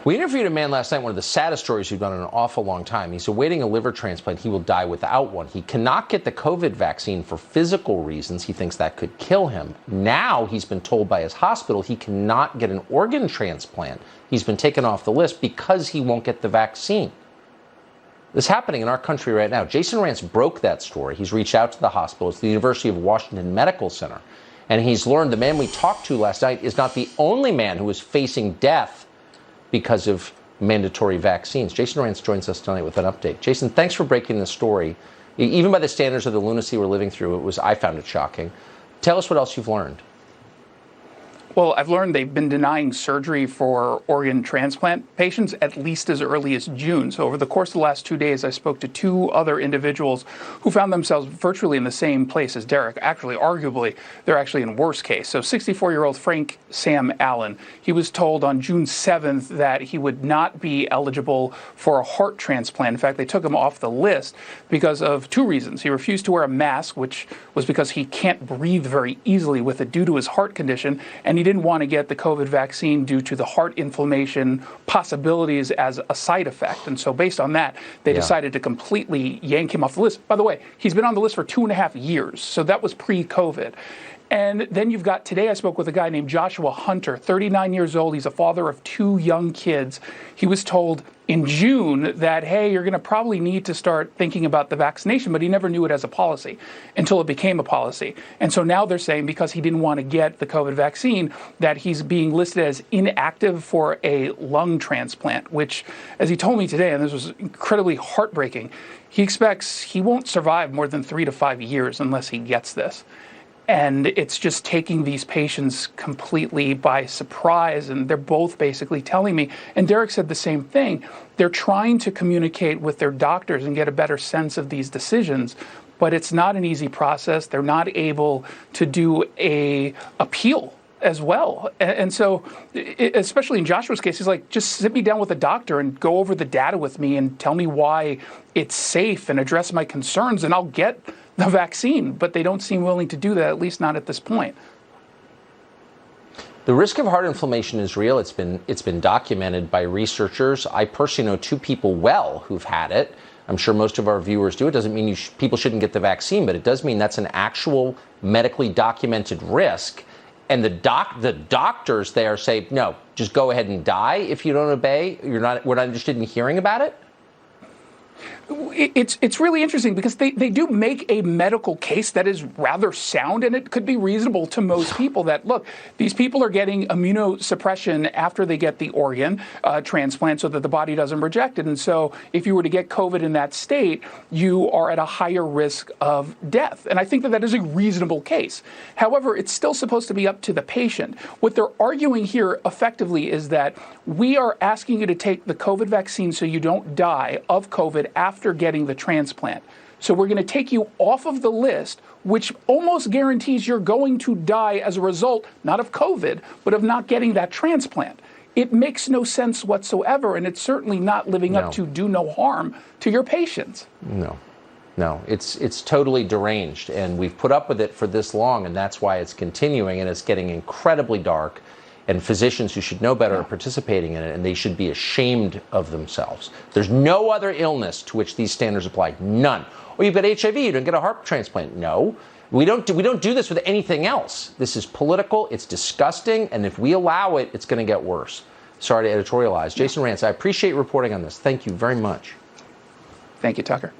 We interviewed a man last night, one of the saddest stories we've done in an awful long time. He's awaiting a liver transplant. He will die without one. He cannot get the COVID vaccine for physical reasons. He thinks that could kill him. Now he's been told by his hospital he cannot get an organ transplant. He's been taken off the list because he won't get the vaccine. This is happening in our country right now. Jason Rantz broke that story. He's reached out to the hospital. It's the University of Washington Medical Center. And he's learned the man we talked to last night is not the only man who is facing death because of mandatory vaccines. Jason Rantz joins us tonight with an update. Jason, thanks for breaking the story. Even by the standards of the lunacy we're living through, I found it shocking. Tell us what else you've learned. Well, I've learned they've been denying surgery for organ transplant patients at least as early as June. So over the course of the last 2 days, I spoke to two other individuals who found themselves virtually in the same place as Derek. Actually, arguably, they're actually in worse case. So 64-year-old Frank Sam Allen, he was told on June 7th that he would not be eligible for a heart transplant. In fact, they took him off the list because of two reasons. He refused to wear a mask, which was because he can't breathe very easily with it due to his heart condition, and he didn't want to get the COVID vaccine due to the heart inflammation possibilities as a side effect. And so based on that, they decided to completely yank him off the list. By the way, he's been on the list for 2.5 years. So that was pre-COVID. And then you've got, today I spoke with a guy named Joshua Hunter, 39 years old. He's a father of 2 young kids. He was told in June that, hey, you're going to probably need to start thinking about the vaccination, but he never knew it as a policy until it became a policy. And so now they're saying because he didn't want to get the COVID vaccine, that he's being listed as inactive for a lung transplant, which, as he told me today, and this was incredibly heartbreaking, he expects he won't survive more than 3 to 5 years unless he gets this. And it's just taking these patients completely by surprise. And they're both basically telling me, and Derek said the same thing, they're trying to communicate with their doctors and get a better sense of these decisions. But it's not an easy process. They're not able to do a appeal as well. And so, especially in Joshua's case, he's like, just sit me down with a doctor and go over the data with me and tell me why it's safe and address my concerns, and I'll get the vaccine. But they don't seem willing to do that, at least not at this point. The risk of heart inflammation is real. It's been documented by researchers. I personally know 2 people well who've had it. I'm sure most of our viewers do. It doesn't mean people shouldn't get the vaccine, but it does mean that's an actual medically documented risk. And the doctors there say, no, just go ahead and die if you don't obey. We're not interested in hearing about it. It's really interesting because they do make a medical case that is rather sound, and it could be reasonable to most people that, look, these people are getting immunosuppression after they get the organ transplant so that the body doesn't reject it. And so if you were to get COVID in that state, you are at a higher risk of death. And I think that is a reasonable case. However, it's still supposed to be up to the patient. What they're arguing here effectively is that we are asking you to take the COVID vaccine so you don't die of COVID after getting the transplant. So we're going to take you off of the list, which almost guarantees you're going to die as a result, not of COVID, but of not getting that transplant. It makes no sense whatsoever, and it's certainly not living up to do no harm to your patients. No, it's totally deranged, and we've put up with it for this long, and that's why it's continuing, and it's getting incredibly dark. And physicians who should know better are participating in it, and they should be ashamed of themselves. There's no other illness to which these standards apply. None. Oh, you've got HIV, you don't get a heart transplant. No. We don't do this with anything else. This is political, it's disgusting, and if we allow it, it's going to get worse. Sorry to editorialize. Jason Rantz, I appreciate reporting on this. Thank you very much. Thank you, Tucker.